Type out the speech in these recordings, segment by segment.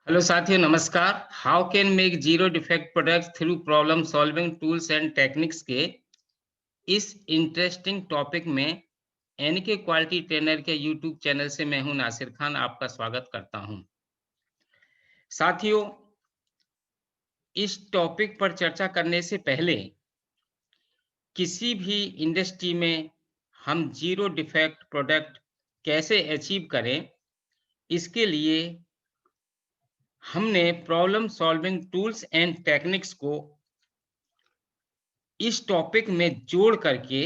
Hello साथियों, नमस्कार। How can make zero defect products through problem solving tools and techniques के इस interesting topic में एनके क्वालिटी ट्रेनर के यूट्यूब चैनल से मैं हूं नासिर खान, आपका स्वागत करता हूं। साथियों, इस टॉपिक पर चर्चा करने से पहले किसी भी इंडस्ट्री में हम जीरो डिफेक्ट प्रोडक्ट कैसे अचीव करें, इसके लिए हमने problem solving tools and techniques को इस टॉपिक में जोड़ करके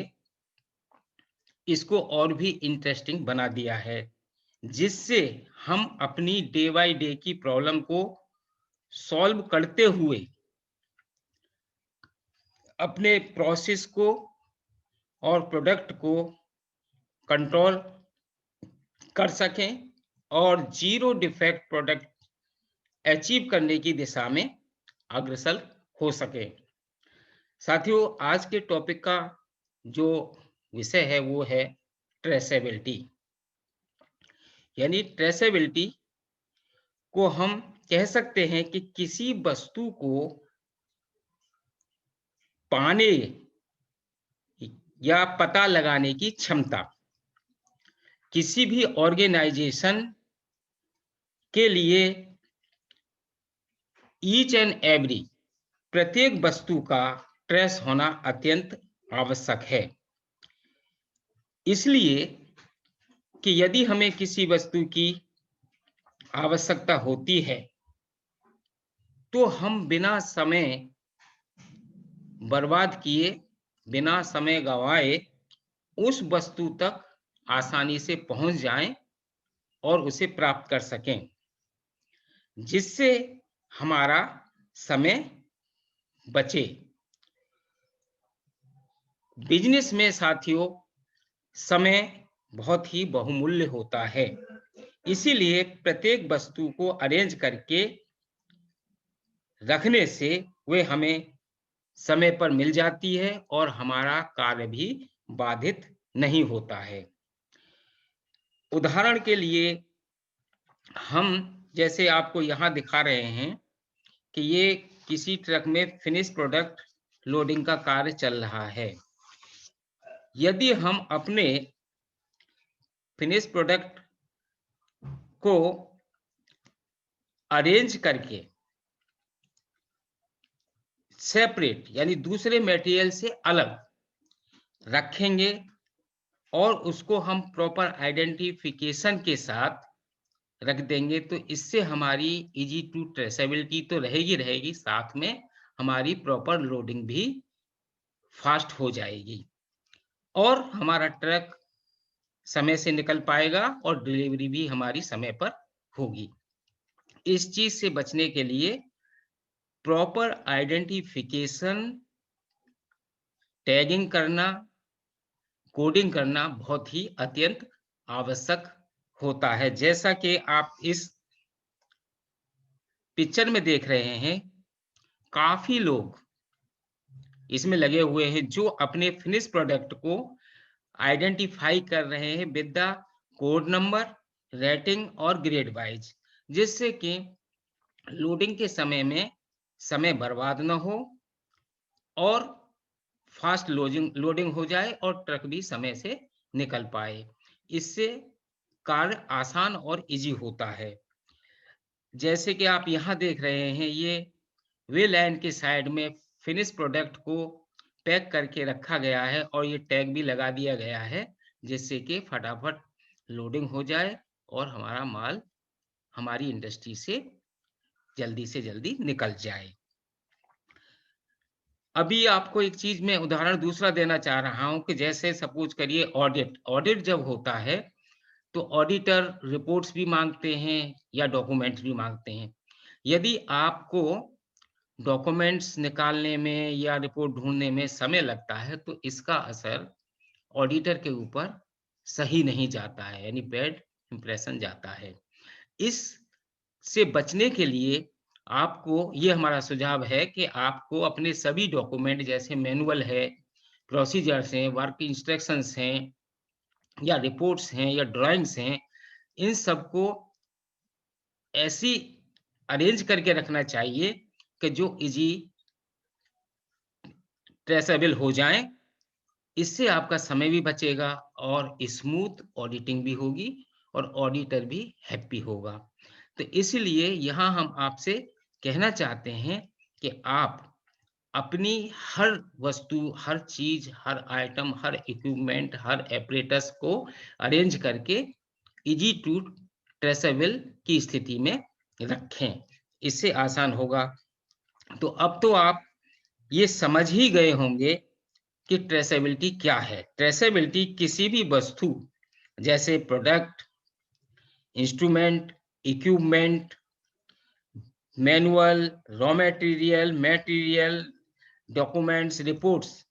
इसको और भी इंटरेस्टिंग बना दिया है, जिससे हम अपनी डे बाय डे की प्रॉब्लम को सॉल्व करते हुए अपने प्रोसेस को और प्रोडक्ट को कंट्रोल कर सकें और जीरो डिफेक्ट प्रोडक्ट अचीव करने की दिशा में अग्रसर हो सके। साथियों, आज के टॉपिक का जो विषय है वो है ट्रेसेबिलिटी। यानी ट्रेसेबिलिटी को हम कह सकते हैं कि किसी वस्तु को पाने या पता लगाने की क्षमता। किसी भी ऑर्गेनाइजेशन के लिए ईच एंड एवरी प्रत्येक वस्तु का ट्रेस होना अत्यंत आवश्यक है। इसलिए कि यदि हमें किसी वस्तु की आवश्यकता होती है तो हम बिना समय बर्बाद किए, बिना समय गंवाए उस वस्तु तक आसानी से पहुंच जाएं और उसे प्राप्त कर सकें, जिससे हमारा समय बचे। बिजनेस में साथियों, समय बहुत ही बहुमूल्य होता है। इसीलिए प्रत्येक वस्तु को अरेंज करके रखने से वे हमें समय पर मिल जाती है और हमारा कार्य भी बाधित नहीं होता है। उदाहरण के लिए हम जैसे आपको यहाँ दिखा रहे हैं कि ये किसी ट्रक में फिनिश प्रोडक्ट लोडिंग का कार्य चल रहा है। यदि हम अपने फिनिश प्रोडक्ट को अरेंज करके सेपरेट यानी दूसरे मटेरियल से अलग रखेंगे और उसको हम प्रॉपर आइडेंटिफिकेशन के साथ रख देंगे, तो इससे हमारी इजी टू ट्रेसेबिलिटी तो रहेगी, साथ में हमारी प्रॉपर लोडिंग भी फास्ट हो जाएगी और हमारा ट्रक समय से निकल पाएगा और डिलीवरी भी हमारी समय पर होगी। इस चीज से बचने के लिए प्रॉपर आइडेंटिफिकेशन, टैगिंग करना, कोडिंग करना बहुत ही अत्यंत आवश्यक होता है। जैसा कि आप इस पिक्चर में देख रहे हैं, काफी लोग इसमें लगे हुए हैं जो अपने फिनिश प्रोडक्ट को आइडेंटिफाई कर रहे हैं with the code number, rating और ग्रेड वाइज, जिससे कि लोडिंग के समय में समय बर्बाद न हो और फास्ट लोडिंग हो जाए और ट्रक भी समय से निकल पाए। इससे कार्य आसान और इजी होता है। जैसे कि आप यहाँ देख रहे हैं, ये वे लाइन के साइड में फिनिश प्रोडक्ट को पैक करके रखा गया है और ये टैग भी लगा दिया गया है, जिससे कि फटाफट लोडिंग हो जाए और हमारा माल हमारी इंडस्ट्री से जल्दी निकल जाए। अभी आपको एक चीज मैं उदाहरण दूसरा देना चाह रहा हूं कि जैसे सपोज करिए ऑडिट जब होता है तो ऑडिटर रिपोर्ट्स भी मांगते हैं या डॉक्यूमेंट्स भी मांगते हैं। यदि आपको डॉक्यूमेंट्स निकालने में या रिपोर्ट ढूंढने में समय लगता है तो इसका असर ऑडिटर के ऊपर सही नहीं जाता है, यानी बैड इंप्रेशन जाता है। इस से बचने के लिए आपको ये हमारा सुझाव है कि आपको अपने सभी डॉक्यूमेंट जैसे मैनुअल है, प्रोसीजर्स हैं, वर्क इंस्ट्रक्शंस हैं या रिपोर्ट्स हैं या ड्राइंग्स हैं, इन सबको ऐसी अरेंज करके रखना चाहिए कि जो इजी ट्रेसेबल हो जाएं। इससे आपका समय भी बचेगा और स्मूथ ऑडिटिंग भी होगी और ऑडिटर भी हैप्पी होगा। तो इसलिए यहाँ हम आपसे कहना चाहते हैं कि आप अपनी हर वस्तु, हर चीज, हर आइटम, हर इक्विपमेंट, हर एपरेटस को अरेंज करके इजी टू ट्रेसेबल की स्थिति में रखें। इससे आसान होगा। तो अब तो आप ये समझ ही गए होंगे कि ट्रेसेबिलिटी क्या है। ट्रेसेबिलिटी किसी भी वस्तु जैसे product, instrument, equipment, manual, raw material, documents, reports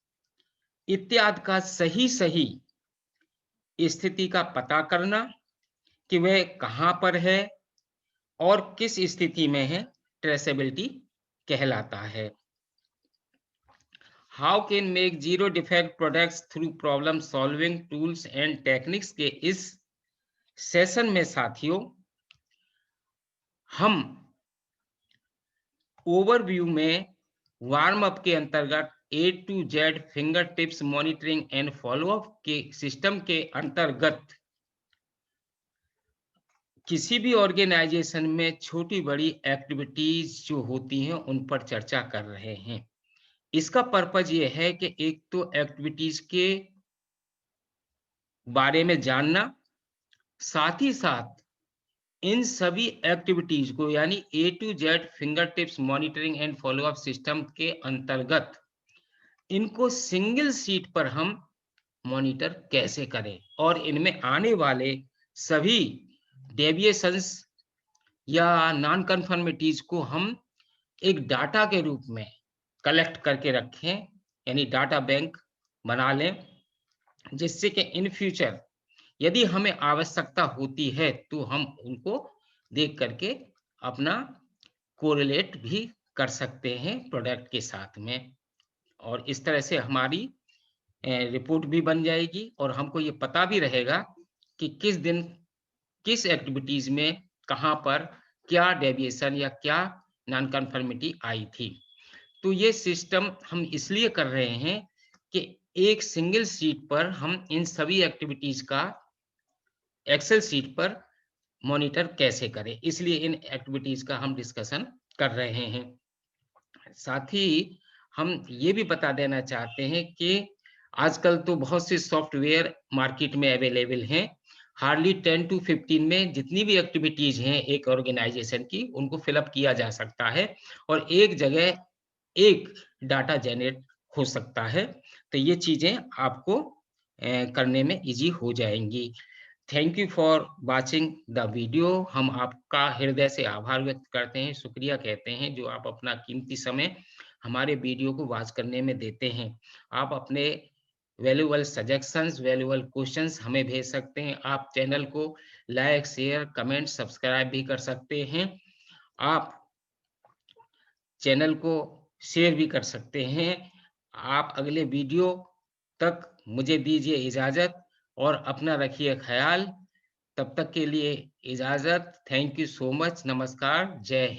इत्यादि का सही स्थिति का पता करना कि वह कहाँ पर है और किस स्थिति में है, ट्रेसेबिलिटी कहलाता है। How can make zero defect products through problem solving tools and techniques के इस सेशन में साथियों हम ओवरव्यू में वार्म अप के अंतर्गत A to Z finger tips monitoring and follow up के सिस्टम के अंतर्गत किसी भी ऑर्गेनाइजेशन में छोटी बड़ी एक्टिविटीज जो होती हैं उन पर चर्चा कर रहे हैं। इसका पर्पज ये है कि एक तो एक्टिविटीज के बारे में जानना, साथ ही साथ इन सभी एक्टिविटीज को यानी A to Z finger tips monitoring and follow up system के अंतर्गत इनको सिंगल सीट पर हम मॉनिटर कैसे करें और इनमें आने वाले सभी डेविएशंस या नॉन कन्फर्मिटीज को हम एक डाटा के रूप में कलेक्ट करके रखें, यानी डाटा बैंक बना लें, जिससे कि इन फ्यूचर यदि हमें आवश्यकता होती है तो हम उनको देख करके अपना कोरिलेट भी कर सकते हैं प्रोडक्ट के साथ में, और इस तरह से हमारी रिपोर्ट भी बन जाएगी और हमको ये पता भी रहेगा कि किस दिन किस एक्टिविटीज में कहाँ पर क्या डेविएशन या क्या नॉन कन्फर्मिटी आई थी। तो ये सिस्टम हम इसलिए कर रहे हैं कि एक सिंगल शीट पर हम इन सभी एक्टिविटीज का एक्सेल शीट पर मॉनिटर कैसे करें, इसलिए इन एक्टिविटीज का हम डिस्कशन कर रहे हैं। साथ ही हम ये भी बता देना चाहते हैं कि आजकल तो बहुत से सॉफ्टवेयर मार्केट में अवेलेबल हैं। हार्डली 10 to 15 में जितनी भी एक्टिविटीज हैं एक ऑर्गेनाइजेशन की, उनको फिलअप किया जा सकता है और एक जगह एक डाटा जनरेट हो सकता है। तो ये चीजें आपको करने में इजी हो जाएंगी। Thank you for watching the video. हम आपका हृदय से आभार व्यक्त करते हैं, शुक्रिया कहते हैं जो आप अपना कीमती समय हमारे वीडियो को वॉच करने में देते हैं। आप अपने वैल्यूएबल सजेशंस, वैल्यूएबल क्वेश्चंस हमें भेज सकते हैं। आप चैनल को लाइक, शेयर, कमेंट, सब्सक्राइब भी कर सकते हैं। आप चैनल को शेयर भी कर सकते हैं। आप अगले वीडियो तक मुझे दीजिए इजाजत और अपना रखिए ख्याल। तब तक के लिए इजाजत। Thank you so much. नमस्कार। जय हिंद।